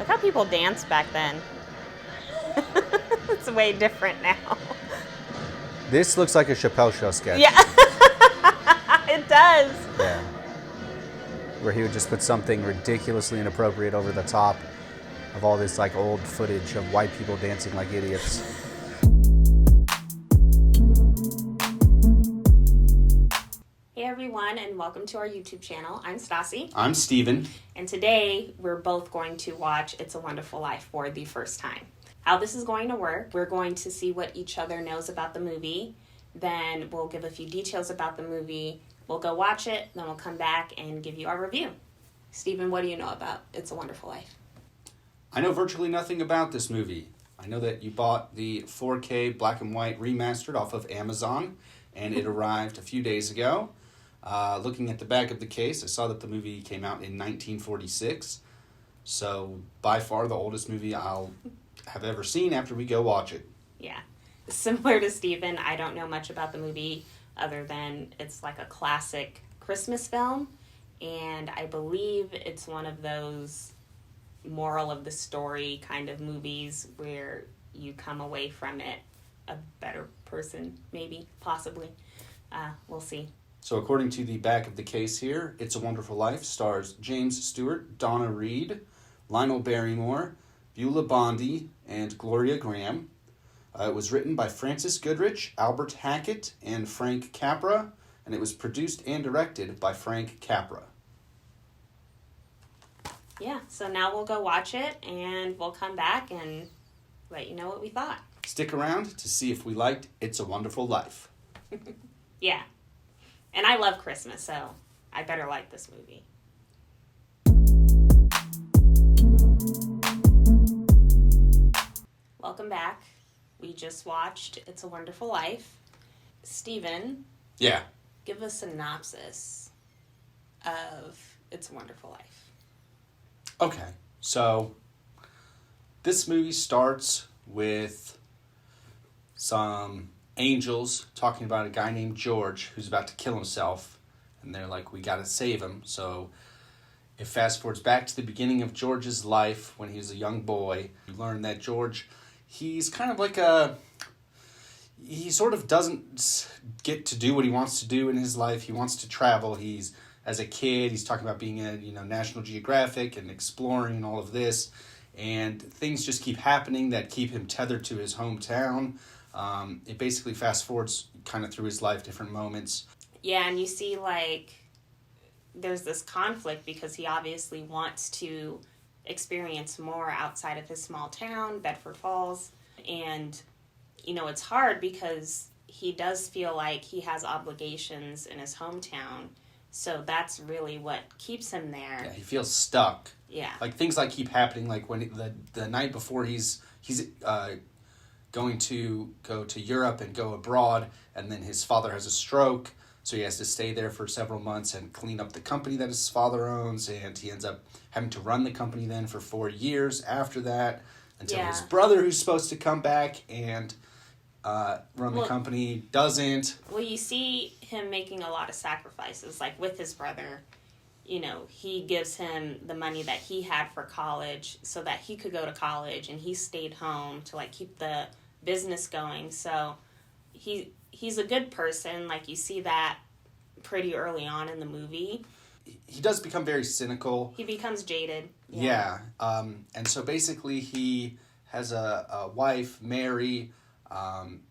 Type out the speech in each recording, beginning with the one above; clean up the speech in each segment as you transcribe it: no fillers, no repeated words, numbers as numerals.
Look how people danced back then. It's way different now. This looks like a Chappelle Show sketch. Yeah, it does. Yeah. Where he would just put something ridiculously inappropriate over the top of all this like old footage of white people dancing like idiots. Hey everyone, and welcome to our YouTube channel. I'm Stasi. I'm Steven. And today we're both going to watch It's a Wonderful Life for the first time. How this is going to work, we're going to see what each other knows about the movie. Then we'll give a few details about the movie. We'll go watch it, then we'll come back and give you our review. Steven, what do you know about It's a Wonderful Life? I know virtually nothing about this movie. I know that you bought the 4K black and white remastered off of Amazon, and it arrived a few days ago. Looking at the back of the case, I saw that the movie came out in 1946. So, by far the oldest movie I'll have ever seen after we go watch it. Yeah. Similar to Steven, I don't know much about the movie other than it's like a classic Christmas film. And I believe it's one of those moral of the story kind of movies where you come away from it a better person, maybe, possibly. We'll see. So according to the back of the case here, It's a Wonderful Life stars James Stewart, Donna Reed, Lionel Barrymore, Beulah Bondi, and Gloria Grahame. It was written by Francis Goodrich, Albert Hackett, and Frank Capra, and it was produced and directed by Frank Capra. Yeah, so now we'll go watch it, and we'll come back and let you know what we thought. Stick around to see if we liked It's a Wonderful Life. Yeah. And I love Christmas, so I better like this movie. Welcome back. We just watched It's a Wonderful Life. Steven, Yeah. give a synopsis of It's a Wonderful Life. Okay, so this movie starts with some angels talking about a guy named George who's about to kill himself, and they're like, we gotta save him. So it fast forwards back to the beginning of George's life when he was a young boy. You learn that George, he's kind of like he sort of doesn't get to do what he wants to do in his life. He wants to travel. As a kid, he's talking about being a National Geographic and exploring and all of this, and things just keep happening that keep him tethered to his hometown. It basically fast forwards kind of through his life, different moments. Yeah, and you see, there's this conflict because he obviously wants to experience more outside of his small town, Bedford Falls. And, it's hard because he does feel like he has obligations in his hometown. So that's really what keeps him there. Yeah, he feels stuck. Yeah. Things keep happening, when the night before he's going to go to Europe and go abroad, and then his father has a stroke, so he has to stay there for several months and clean up the company that his father owns, and he ends up having to run the company then for 4 years after that, until his brother, who's supposed to come back and run the company, doesn't. Well, you see him making a lot of sacrifices, with his brother. He gives him the money that he had for college so that he could go to college, and he stayed home to keep the business going. So he's a good person. You see that pretty early on in the movie. He does become very cynical. He becomes jaded. Yeah. And so basically he has a wife, Mary.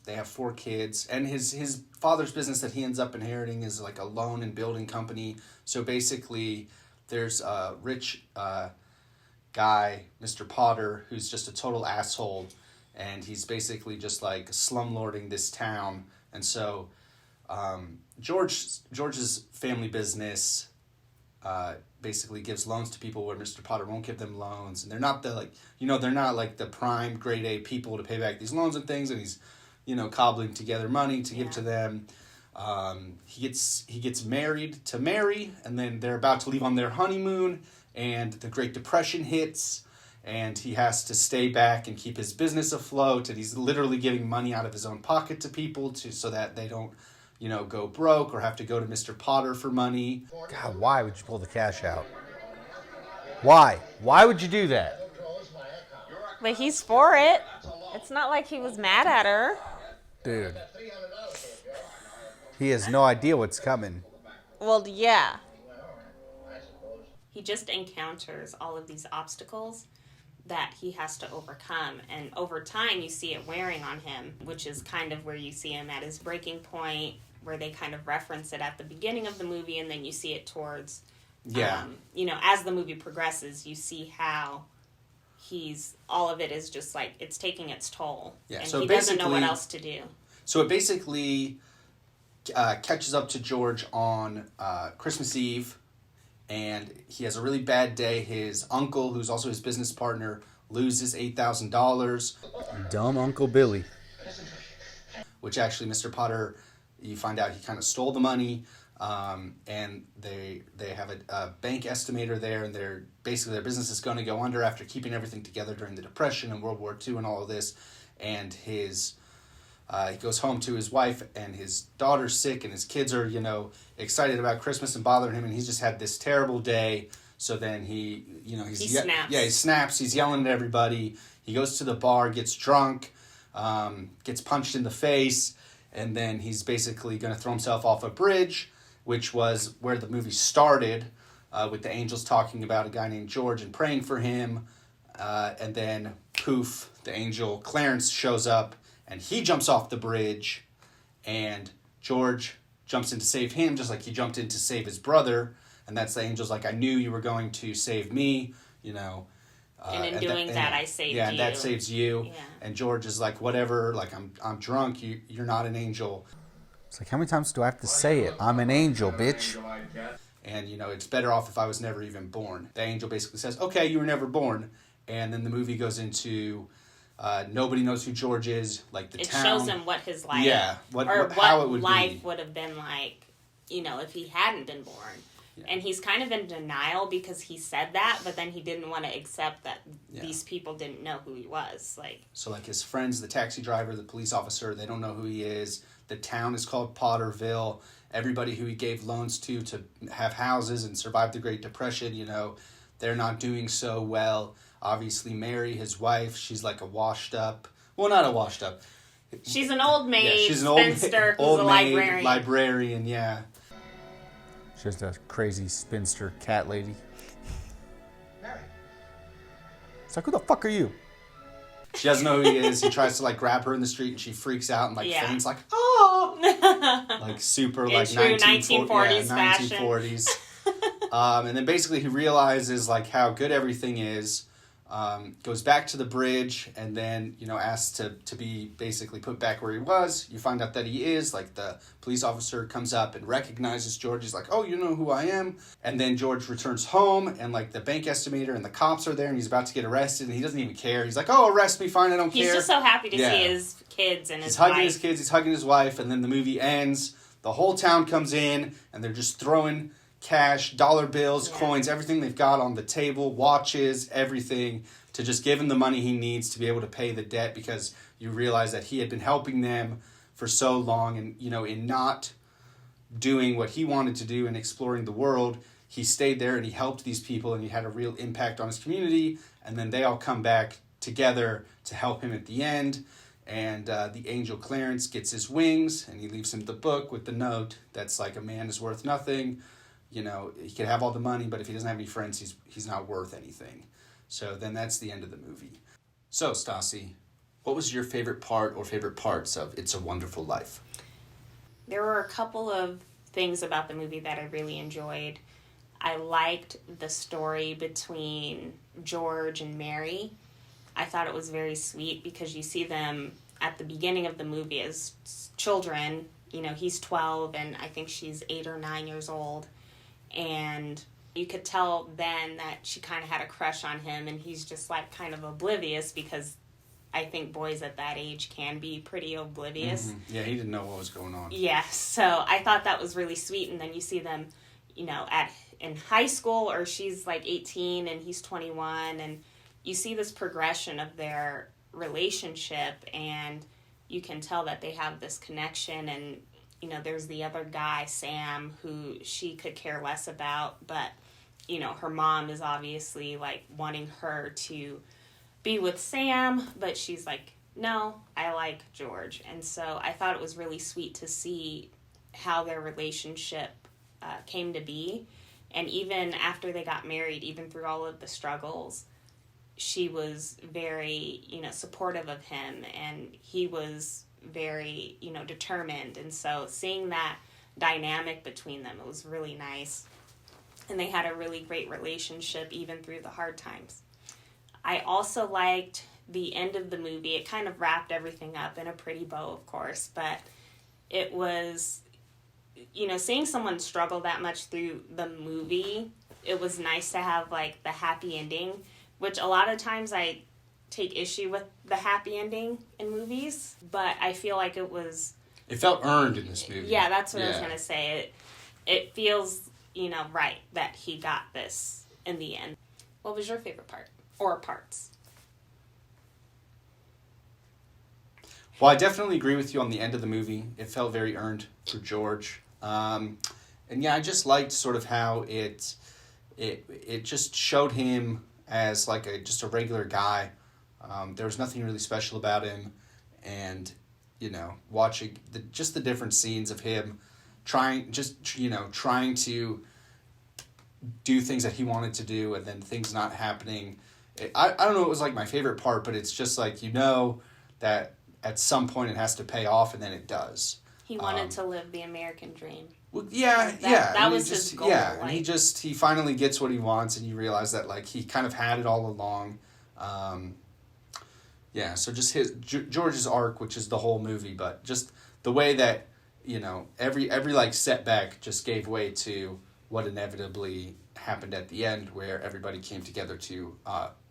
They have 4 kids, and his father's business that he ends up inheriting is a loan and building company. So basically there's a rich guy, Mr. Potter, who's just a total asshole, and he's basically just slumlording this town. And so George's family business basically gives loans to people where Mr. Potter won't give them loans, and they're not they're not the prime grade A people to pay back these loans and things, and he's cobbling together money to give to them. He gets married to Mary, and then they're about to leave on their honeymoon, and the Great Depression hits, and he has to stay back and keep his business afloat, and he's literally giving money out of his own pocket to people so that they don't go broke or have to go to Mr. Potter for money. God, why would you pull the cash out? Why? Why would you do that? But he's for it. It's not like he was mad at her. Dude. He has no idea what's coming. Well, yeah. He just encounters all of these obstacles that he has to overcome. And over time, you see it wearing on him, which is kind of where you see him at his breaking point, where they kind of reference it at the beginning of the movie, and then you see it towards, as the movie progresses, you see how all of it is just like, it's taking its toll. Yeah, and so he doesn't know what else to do. So it basically catches up to George on Christmas Eve, and he has a really bad day. His uncle, who's also his business partner, loses $8,000. Dumb Uncle Billy. Which actually, Mr. Potter, you find out he kind of stole the money, and they have a bank estimator there, and their business is going to go under after keeping everything together during the Depression and World War II and all of this. And he goes home to his wife, and his daughter's sick, and his kids are, excited about Christmas and bothering him, and he's just had this terrible day. So then he snaps. Yeah, he snaps. He's yelling at everybody. He goes to the bar, gets drunk, gets punched in the face, and then he's basically going to throw himself off a bridge, which was where the movie started, with the angels talking about a guy named George and praying for him. And then, poof, the angel Clarence shows up, and he jumps off the bridge, and George jumps in to save him, just like he jumped in to save his brother. And that's the angel's like, I knew you were going to save me, and in doing that, I saved you. Yeah, and that saves you. Yeah. And George is like, whatever, like, I'm drunk, you're not an angel. It's like, how many times do I have to say it? I'm an angel, bitch. And, it's better off if I was never even born. The angel basically says, okay, you were never born. And then the movie goes into... nobody knows who George is, like the town. It shows him what his life, how it would life be. Would have been like, if he hadn't been born. Yeah. And he's kind of in denial because he said that, but then he didn't want to accept that these people didn't know who he was. So his friends, the taxi driver, the police officer, they don't know who he is. The town is called Potterville. Everybody who he gave loans to have houses and survive the Great Depression, they're not doing so well. Obviously, Mary, his wife, she's like a washed up... Well, not a washed up. She's an old maid, she's an spinster, who's a librarian. Librarian, yeah. She's just a crazy spinster cat lady. Mary. It's like, who the fuck are you? She doesn't know who he is. He tries to, grab her in the street, and she freaks out and, faints, oh! Super, in true 1940s fashion. 1940s. And then basically he realizes, how good everything is. Goes back to the bridge, and then, asks to be basically put back where he was. You find out that he is. The police officer comes up and recognizes George. He's like, oh, you know who I am? And then George returns home, and, the bank estimator and the cops are there, and he's about to get arrested, and he doesn't even care. He's like, oh, arrest me, fine, I don't care. He's just so happy to see his kids and his wife. He's hugging his kids, he's hugging his wife, and then the movie ends. The whole town comes in, and they're just throwing cash, dollar bills, coins, everything they've got on the table, watches, everything, to just give him the money he needs to be able to pay the debt, because you realize that he had been helping them for so long, and, in not doing what he wanted to do and exploring the world, he stayed there and he helped these people, and he had a real impact on his community, and then they all come back together to help him at the end, and the angel Clarence gets his wings, and he leaves him the book with the note that's like, a man is worth nothing. He could have all the money, but if he doesn't have any friends, he's not worth anything. So then that's the end of the movie. So, Stasi, what was your favorite part or favorite parts of It's a Wonderful Life? There were a couple of things about the movie that I really enjoyed. I liked the story between George and Mary. I thought it was very sweet because you see them at the beginning of the movie as children. He's 12 and I think she's 8 or 9 years old. And you could tell then that she kind of had a crush on him, and he's just kind of oblivious, because I think boys at that age can be pretty oblivious. Mm-hmm. Yeah, he didn't know what was going on. Yeah, so I thought that was really sweet. And then you see them, in high school, or she's 18 and he's 21, and you see this progression of their relationship, and you can tell that they have this connection. And there's the other guy, Sam, who she could care less about, but, her mom is obviously, wanting her to be with Sam, but she's like, no, I like George. And so I thought it was really sweet to see how their relationship came to be. And even after they got married, even through all of the struggles, she was very, supportive of him, and he was very, determined. And so seeing that dynamic between them, it was really nice. And they had a really great relationship even through the hard times. I also liked the end of the movie. It kind of wrapped everything up in a pretty bow, of course, but it was, seeing someone struggle that much through the movie, it was nice to have, like, the happy ending, which a lot of times I take issue with the happy ending in movies, but I feel like it felt earned in this movie. Yeah, that's what I was going to say. It feels, right that he got this in the end. What was your favorite part? Or parts? Well, I definitely agree with you on the end of the movie. It felt very earned for George. And yeah, I just liked sort of how it just showed him as like just a regular guy. There was nothing really special about him, and watching the different scenes of him trying to do things that he wanted to do, and then things not happening. I don't know. It was like my favorite part, but it's just like that at some point it has to pay off, and then it does. He wanted to live the American dream. Well, yeah. That was his goal. Yeah, and he finally gets what he wants, and you realize that like he kind of had it all along. So just George's arc, which is the whole movie, but just the way that every like setback just gave way to what inevitably happened at the end, where everybody came together to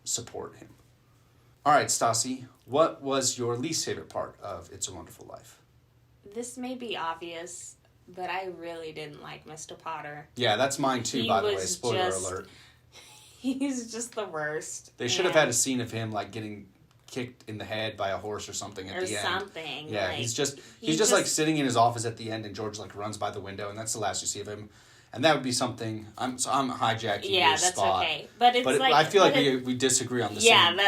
support him. All right, Stasi, what was your least favorite part of It's a Wonderful Life? This may be obvious, but I really didn't like Mr. Potter. Yeah, that's mine too, by the way. Spoiler alert. He's just the worst. They should have had a scene of him like getting kicked in the head by a horse or something at the end. Or something. Yeah, like, he's just like sitting in his office at the end, and George like runs by the window, and that's the last you see of him. And that would be something. I'm hijacking your spot. Okay. But I feel like we disagree on the same.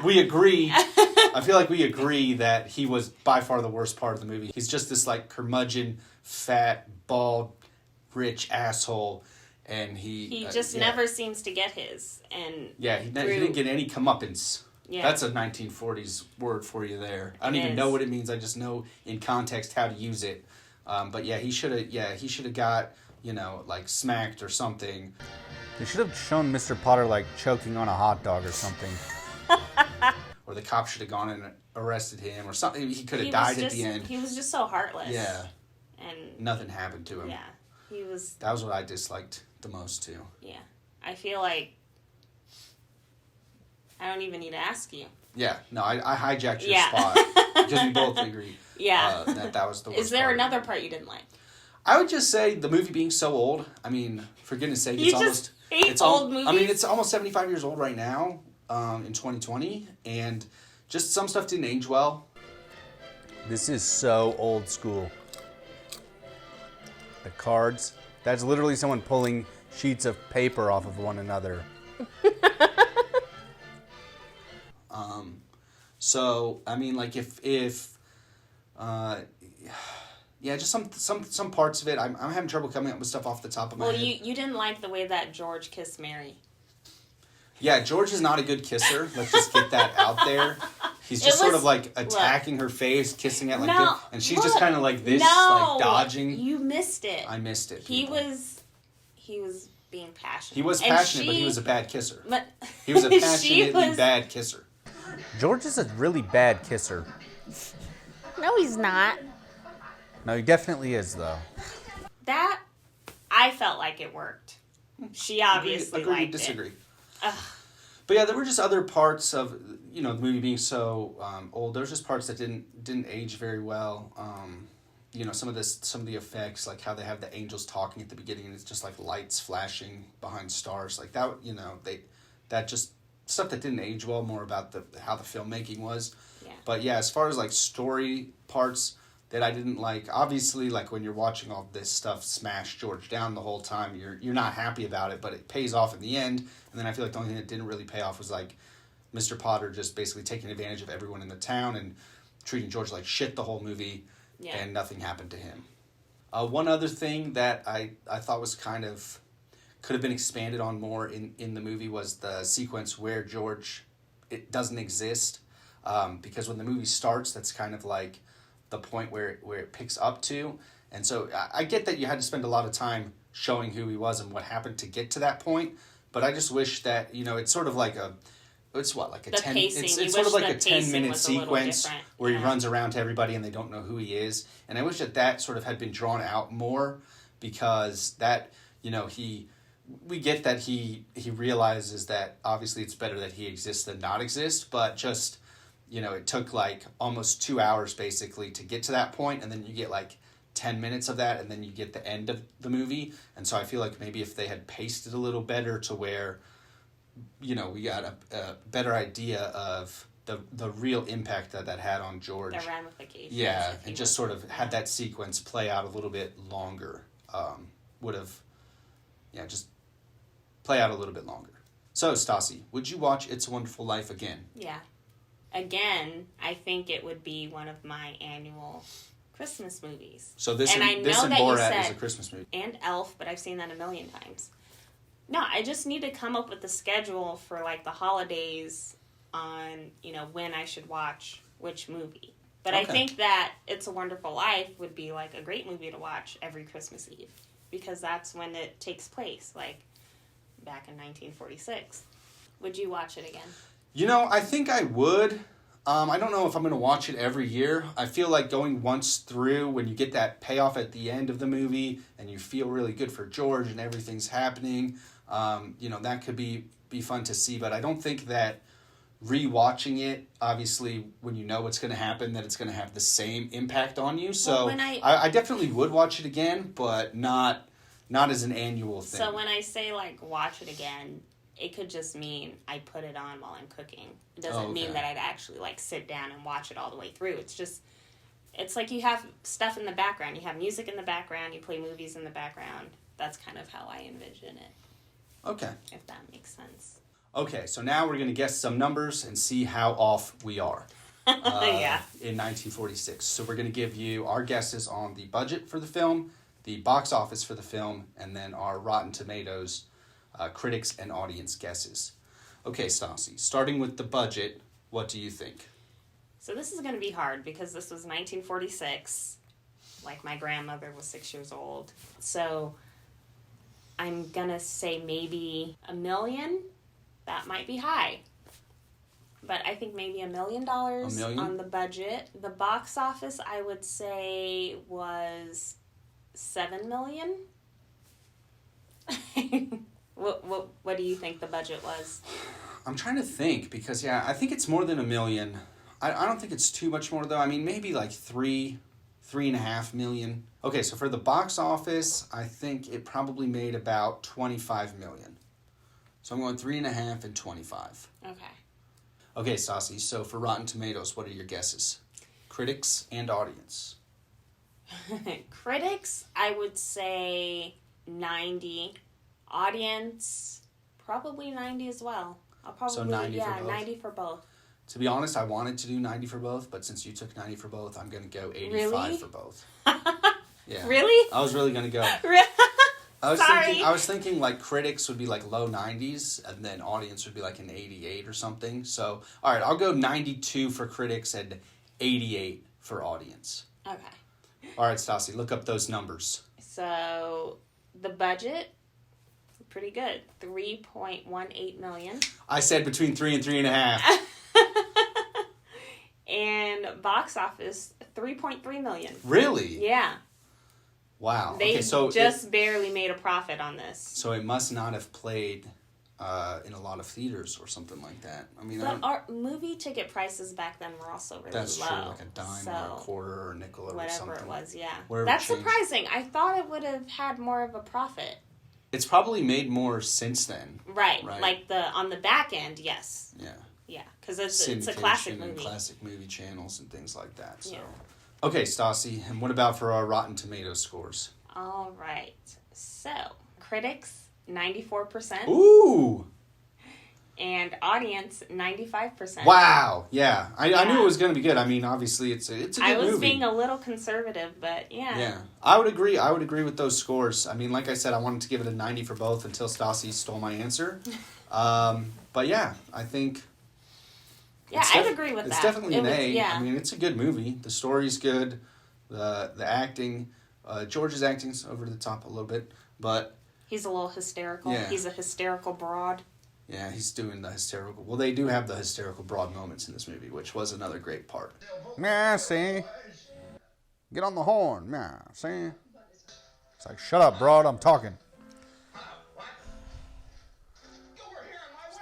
We agree. I feel like we agree that he was by far the worst part of the movie. He's just this like curmudgeon, fat, bald, rich asshole, and he just never seems to get his. And he didn't get any comeuppance. Yeah. That's a 1940s word for you there. I don't even know what it means. I just know in context how to use it. But yeah, he should have got, like smacked or something. They should have shown Mr. Potter like choking on a hot dog or something. Or the cop should have gone and arrested him or something. He could have died at the end. He was just so heartless. Yeah. And nothing happened to him. Yeah. That was what I disliked the most too. Yeah. I feel like I don't even need to ask you. Yeah. No, I hijacked your spot. Because we both agree. Yeah. That was the worst Is there part. another part you didn't like? I would just say the movie being so old. I mean, for goodness sake, it's old movies. I mean, it's almost 75 years old right now, in 2020, and just some stuff didn't age well. This is so old school. The cards. That's literally someone pulling sheets of paper off of one another. So I mean, like if just some parts of it. I'm having trouble coming up with stuff off the top of my head. Well, you didn't like the way that George kissed Mary. Yeah, George is not a good kisser. Let's just get that out there. He's just sort of like attacking her face, kissing it like this, and she's just kind of like this, like dodging. You missed it. I missed it. He was being passionate. He was passionate, but he was a bad kisser. He was a passionately bad kisser. George is a really bad kisser. No, he's not. No, he definitely is, though. That, I felt like it worked. She obviously liked disagree. it. Ugh. But yeah, there were just other parts of, the movie being so old. There's just parts that didn't age very well. Some of the effects, like how they have the angels talking at the beginning, and it's just like lights flashing behind stars, like that. That just stuff that didn't age well. More about how the filmmaking was. Yeah. But yeah, as far as like story parts that I didn't like, obviously, like when you're watching all this stuff smash George down the whole time, you're not happy about it, but it pays off in the end. And then I feel like the only thing that didn't really pay off was like Mr. Potter just basically taking advantage of everyone in the town and treating George like shit the whole movie, and nothing happened to him. One other thing that I thought was kind of could have been expanded on more in the movie was the sequence where George it doesn't exist, because when the movie starts, that's kind of like the point where it picks up to. And so I get that you had to spend a lot of time showing who he was and what happened to get to that point, but I just wish that, it's sort of like it's sort of like a 10-minute sequence where he runs around to everybody and they don't know who he is. And I wish that sort of had been drawn out more, because that, we get that he realizes that obviously it's better that he exists than not exist, but just, it took like almost 2 hours basically to get to that point, and then you get like 10 minutes of that, and then you get the end of the movie. And so I feel like maybe if they had paced it a little better to where, we got a better idea of the real impact that had on George. The ramifications. Yeah, and just sort of had that sequence play out a little bit longer. Would have, just play out a little bit longer. So, Stasi, would you watch It's a Wonderful Life again? Yeah. Again, I think it would be one of my annual Christmas movies. So this and Borat is a Christmas movie. And Elf, but I've seen that a million times. No, I just need to come up with the schedule for like the holidays on, when I should watch which movie. But okay. I think that It's a Wonderful Life would be like a great movie to watch every Christmas Eve, because that's when it takes place, like back in 1946. Would you watch it again? I think I would. I don't know if I'm going to watch it every year. I feel like going once through, when you get that payoff at the end of the movie and you feel really good for George and everything's happening, that could be fun to see. But I don't think that rewatching it, obviously, when you know what's going to happen, that it's going to have the same impact on you. So I definitely would watch it again, but not as an annual thing. So when I say, like, watch it again, it could just mean I put it on while I'm cooking. It doesn't mean that I'd actually, like, sit down and watch it all the way through. It's like you have stuff in the background. You have music in the background. You play movies in the background. That's kind of how I envision it. Okay. If that makes sense. Okay, so now we're going to guess some numbers and see how off we are. Yeah. In 1946. So we're going to give you our guesses on the budget for the film, the box office for the film, and then our Rotten Tomatoes critics and audience guesses. Okay, Stasi, starting with the budget, what do you think? So this is going to be hard because this was 1946. Like, my grandmother was 6 years old. So I'm going to say maybe $1 million. That might be high. But I think maybe $1 million on the budget. The box office, I would say, was $7 million. What do you think the budget was? I'm trying to think, because I think it's more than $1 million. I don't think it's too much more though. I mean, maybe like $3.5 million. Okay, so for the box office, I think it probably made about $25 million. So I'm going 3.5 and 25. Okay. Okay, Stasi, so for Rotten Tomatoes, what are your guesses? Critics and audience. Critics, I would say 90. Audience, probably 90 as well. I'll probably, so 90 for both? 90 for both. To be honest, I wanted to do 90 for both, but since you took 90 for both, I'm going to go 85 really? For both. Yeah. Really? I was really going to go. Sorry. I was thinking like critics would be like low 90s, and then audience would be like an 88 or something. So, all right, I'll go 92 for critics and 88 for audience. Okay. All right, Stasi, look up those numbers. So, the budget, pretty good. $3.18 million. I said between 3 and 3.5. And box office, $3.3 million. Really? Yeah. Wow. They okay, barely made a profit on this. So it must not have played in a lot of theaters or something like that. I mean, but our movie ticket prices back then were also really low. That's true, like a dime or a quarter or a nickel or something. Whatever it was, yeah. That's surprising. I thought it would have had more of a profit. It's probably made more since then. Right. Like on the back end, yes. Yeah. Yeah, because it's a classic movie. And classic movie channels and things like that. So. Yeah. Okay, Stasi, and what about for our Rotten Tomatoes scores? All right. So, critics, 94%. Ooh! And audience, 95%. Wow. Yeah. I knew it was going to be good. I mean, obviously, it's a good movie. I was being a little conservative, but yeah. Yeah. I would agree. I would agree with those scores. I mean, like I said, I wanted to give it a 90 for both until Stasi stole my answer. But yeah, I think... Yeah, I'd agree with that. It's definitely an A. Yeah. I mean, it's a good movie. The story's good. The acting... George's acting's over the top a little bit, but... He's a little hysterical. Yeah. He's a hysterical broad. Yeah, he's doing the hysterical... Well, they do have the hysterical broad moments in this movie, which was another great part. Yeah, see? Get on the horn. Yeah, see? It's like, shut up, broad, I'm talking.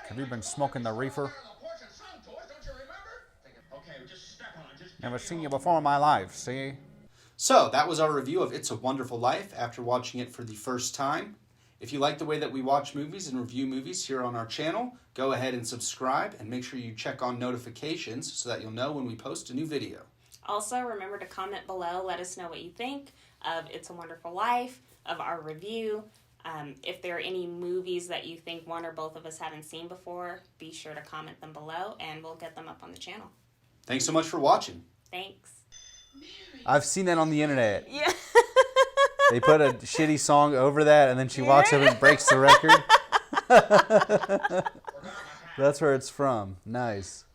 Have you been smoking the reefer? Never seen you before in my life, see? So, that was our review of It's a Wonderful Life after watching it for the first time. If you like the way that we watch movies and review movies here on our channel, go ahead and subscribe and make sure you check on notifications so that you'll know when we post a new video. Also, remember to comment below. Let us know what you think of It's a Wonderful Life, of our review. If there are any movies that you think one or both of us haven't seen before, be sure to comment them below and we'll get them up on the channel. Thanks so much for watching. Thanks. I've seen that on the internet. Yeah. They put a shitty song over that, and then she walks over and breaks the record. That's where it's from. Nice.